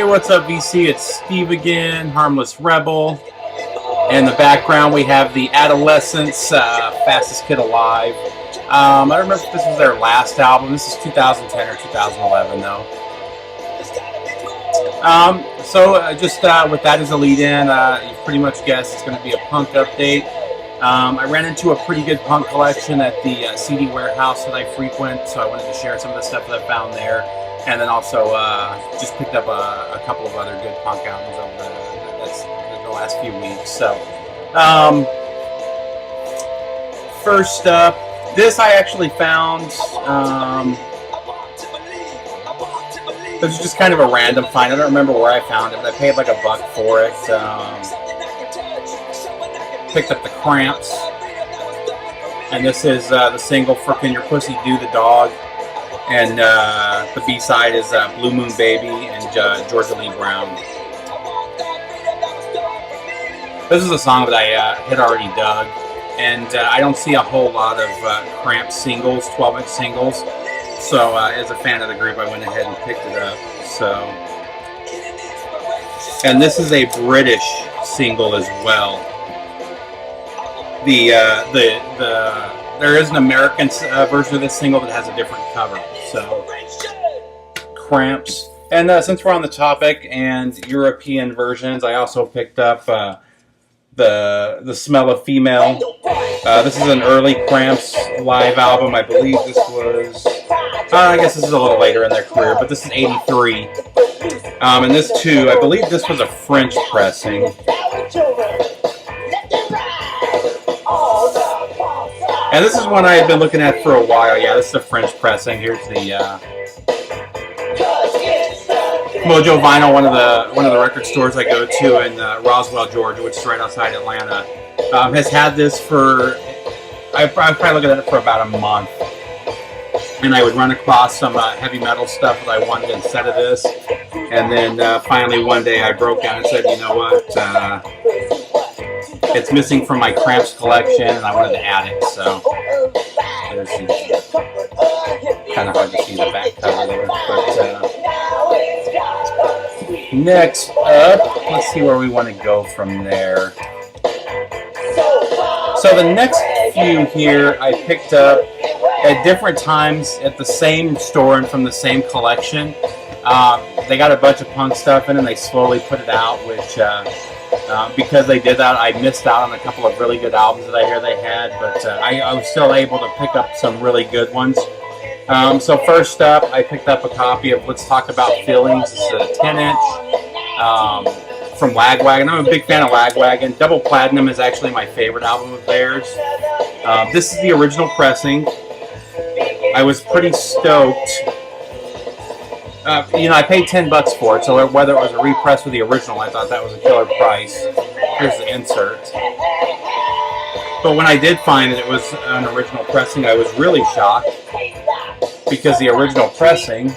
what's up, VC? It's Steve again, Harmless Rebel. In the background, we have the Adolescents, Fastest Kid Alive. I don't remember if this was their last album. This is 2010 or 2011, though. With that as a lead-in, you pretty much guessed it's going to be a punk update. I ran into a pretty good punk collection at the CD warehouse that I frequent, so I wanted to share some of the stuff that I found there. And then also just picked up a couple of other good punk albums over the last few weeks. So, first up, this I actually found. This is just kind of a random find. I don't remember where I found it, but I paid like $1 for it. Picked up the Cramps, and this is the single "For Can Your Pussy Do the Dog." And the B-side is Blue Moon Baby and Georgia Lee Brown. This is a song that I had already dug, and I don't see a whole lot of Cramp singles, 12-inch singles. So as a fan of the group, I went ahead and picked it up. And this is a British single as well. There is an American version of this single that has a different cover. So, Cramps. And since we're on the topic and European versions, I also picked up the Smell of Female. This is an early Cramps live album. I believe this was... I guess this is a little later in their career, but this is 83. And this too, I believe this was a French pressing. And this is one I had been looking at for a while. Yeah, this is a French pressing. Here's the Mojo Vinyl, one of the record stores I go to in Roswell, Georgia, which is right outside Atlanta. Has had this for, I've probably looked at it for about a month. And I would run across some heavy metal stuff that I wanted instead of this. And then finally one day I broke down and said, you know what? It's missing from my Cramps collection, and I wanted to add it, so there's kind of hard to see the back cover there. But next up, let's see where we want to go from there. So the next few here I picked up at different times at the same store and from the same collection. They got a bunch of punk stuff in, and they slowly put it out, which... because they did that, I missed out on a couple of really good albums that I hear they had, but I was still able to pick up some really good ones. So first up, I picked up a copy of Let's Talk About Feelings. It's a 10-inch from Lagwagon. I'm a big fan of Lagwagon. Double Platinum is actually my favorite album of theirs. This is the original pressing. I was pretty stoked. I paid $10 for it, so whether it was a repress or the original, I thought that was a killer price. Here's the insert. But when I did find that it was an original pressing, I was really shocked, because the original pressing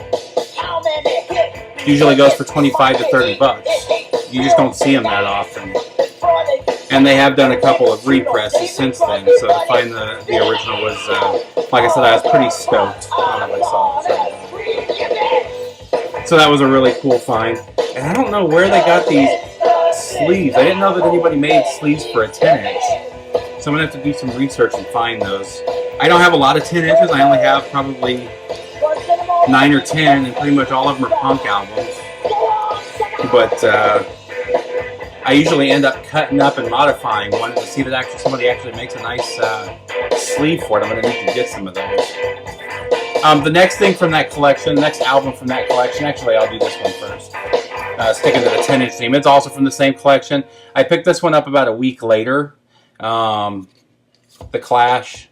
usually goes for $25 to $30. You just don't see them that often. And they have done a couple of represses since then, so to find the original was, like I said, I was pretty stoked when I saw it. So that was a really cool find. And I don't know where they got these sleeves. I didn't know that anybody made sleeves for a 10-inch. So I'm going to have to do some research and find those. I don't have a lot of 10 inches. I only have probably 9 or 10, and pretty much all of them are punk albums. But I usually end up cutting up and modifying one to see that somebody actually makes a nice sleeve for it. I'm going to need to get some of those. The next thing from that collection, next album from that collection, actually I'll do this one first. Sticking to the 10-inch theme. It's also from the same collection. I picked this one up about a week later. The Clash.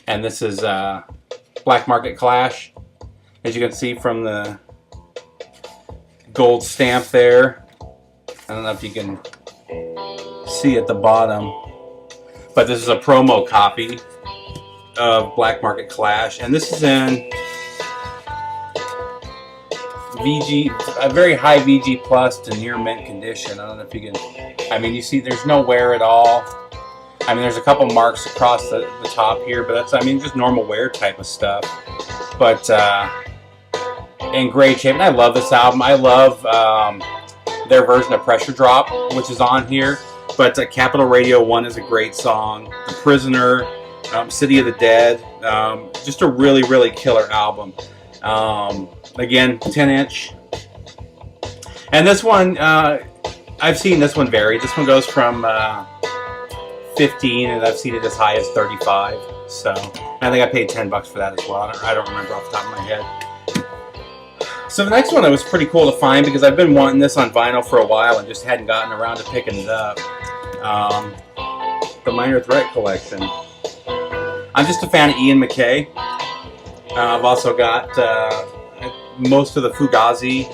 And this is Black Market Clash. As you can see from the gold stamp there. I don't know if you can see at the bottom. But this is a promo copy of Black Market Clash, and this is in VG, a very high VG plus to near mint condition. I don't know if you can, you see there's no wear at all. There's a couple marks across the top here, but that's, just normal wear type of stuff. But in great shape. And I love this album. I love their version of Pressure Drop, which is on here. But Capital Radio 1 is a great song. The Prisoner, City of the Dead, just a really, really killer album. Again, 10-inch. And this one, I've seen this one vary. This one goes from 15, and I've seen it as high as 35. So I think I paid $10 for that as well. I don't remember off the top of my head. So the next one it was pretty cool to find because I've been wanting this on vinyl for a while and just hadn't gotten around to picking it up. The Minor Threat collection. I'm just a fan of Ian MacKaye. I've also got most of the Fugazi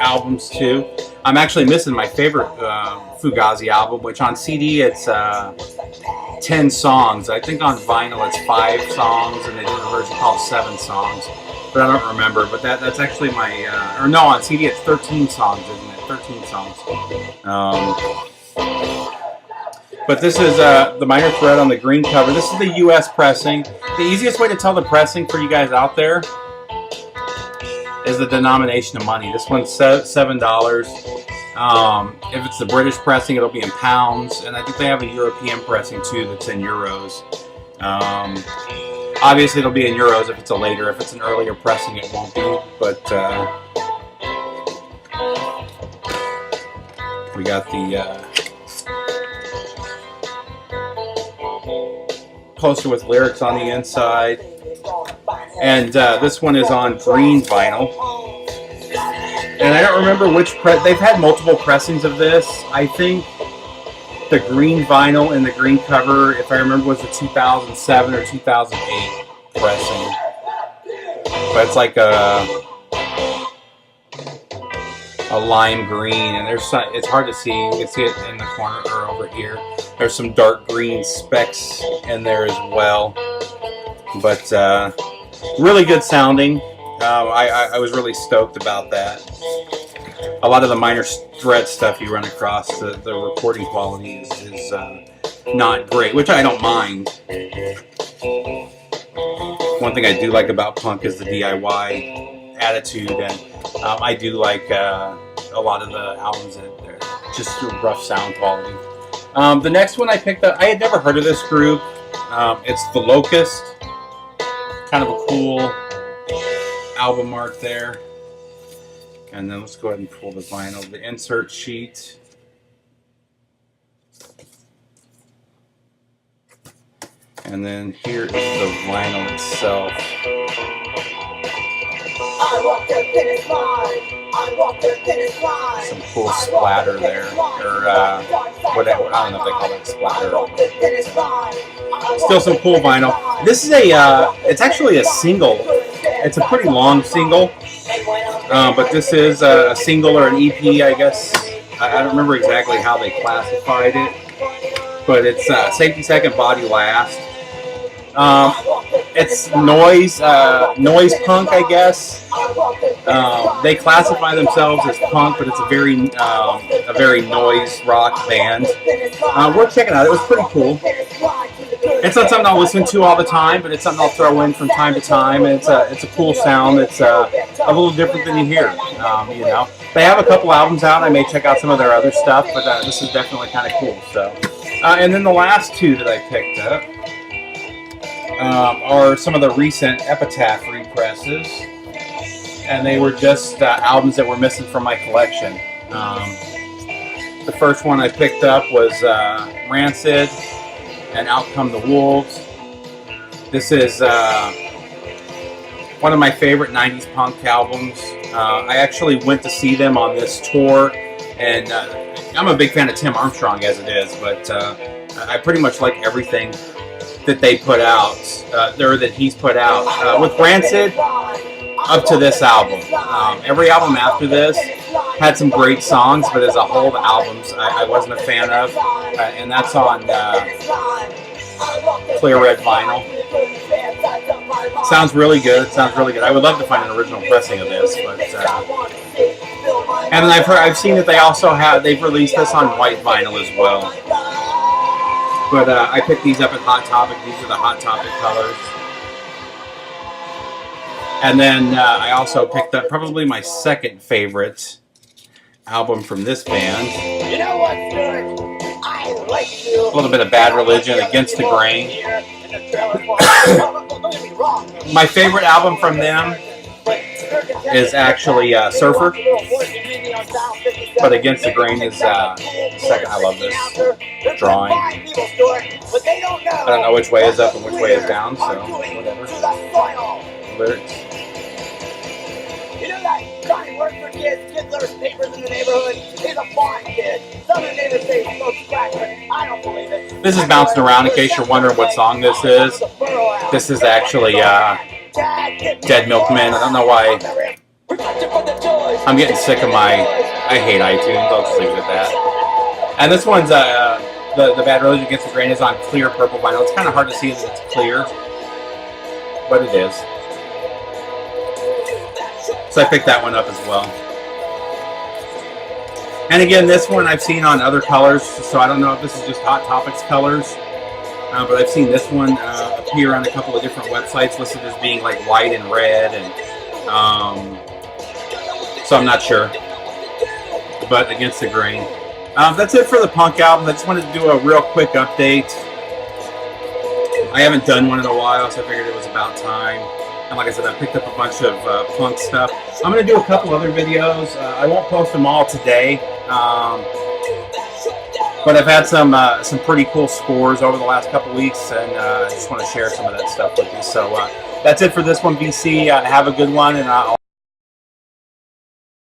albums too. I'm actually missing my favorite Fugazi album, which on CD it's 10 songs. I think on vinyl it's 5 songs, and they did a version called 7 songs. But I don't remember. But that's actually my, or no, on CD it's 13 songs, isn't it? 13 songs. But this is the Minor Threat on the green cover. This is the U.S. pressing. The easiest way to tell the pressing for you guys out there is the denomination of money. This one's $7. If it's the British pressing, it'll be in pounds. And I think they have a European pressing too that's in euros. Obviously, it'll be in euros if it's a later. If it's an earlier pressing, it won't be. But we got the poster with lyrics on the inside. And this one is on green vinyl. And I don't remember which they've had multiple pressings of this. I think the green vinyl and the green cover, if I remember, was a 2007 or 2008 pressing. But it's like a lime green, and it's hard to see. You can see it in the corner or over here. There's some dark green specks in there as well. But really good sounding. I was really stoked about that. A lot of the Minor Threat stuff you run across, the recording quality is not great, which I don't mind. One thing I do like about punk is the DIY attitude, and I do like a lot of the albums that are just rough sound quality. The next one I picked up, I had never heard of this group. It's the Locust. Kind of a cool album art there. And then let's go ahead and pull the vinyl, the insert sheet. And then here is the vinyl itself. Some cool splatter there, or whatever. I don't know if they call that splatter. Still some cool vinyl. This is it's actually a single. It's a pretty long single, but this is a single or an EP, I guess. I don't remember exactly how they classified it, but it's Safety Second, Body Last. It's noise punk, I guess. They classify themselves as punk, but it's a very noise rock band. Worth checking out. It was pretty cool. It's not something I'll listen to all the time, but it's something I'll throw in from time to time. And it's a cool sound. It's a little different than you hear. You know, they have a couple albums out. I may check out some of their other stuff, but this is definitely kind of cool. So, and then the last two that I picked up are some of the recent Epitaph represses, and they were just albums that were missing from my collection. The first one I picked up was Rancid and Out Come the Wolves. This is one of my favorite 90s punk albums. I actually went to see them on this tour, and I'm a big fan of Tim Armstrong as it is, but I pretty much like everything that they put out, or that he's put out. With Rancid, up to this album. Every album after this had some great songs, but as a whole, the albums I wasn't a fan of. And that's on clear red vinyl. Sounds really good. Sounds really good. I would love to find an original pressing of this, but and then I've seen that they've released this on white vinyl as well. But I picked these up at Hot Topic. These are the Hot Topic colors. And then I also picked up probably my second favorite album from this band. You know what's good? I like you. A little bit of Bad Religion, Against the Grain. My favorite album from them is actually Surfer, but Against the Grain is second. I love this drawing. I don't know which way is up and which way is down, so whatever. Lyrics. You know that Johnny works for kids delivers papers in the neighborhood? He's a fine kid. Some of the neighbors say he smokes crack, but I don't believe it. This is bouncing around in case you're wondering what song this is. This is actually Dead Milkman. I don't know why. I'm getting sick of I hate iTunes. I'll just leave it at that. And this one's, the Bad Religion Against the Grain is on clear purple vinyl. It's kind of hard to see that it's clear, but it is. So I picked that one up as well. And again, this one I've seen on other colors, so I don't know if this is just Hot Topics colors, but I've seen this one appear on a couple of different websites listed as being like white and red, and so I'm not sure. But Against the Grain. That's it for the punk album. I just wanted to do a real quick update. I haven't done one in a while, so I figured it was about time. And like I said, I picked up a bunch of punk stuff. I'm going to do a couple other videos. I won't post them all today. But I've had some pretty cool scores over the last couple weeks, and I just want to share some of that stuff with you. So that's it for this one, BC. Have a good one, and I'll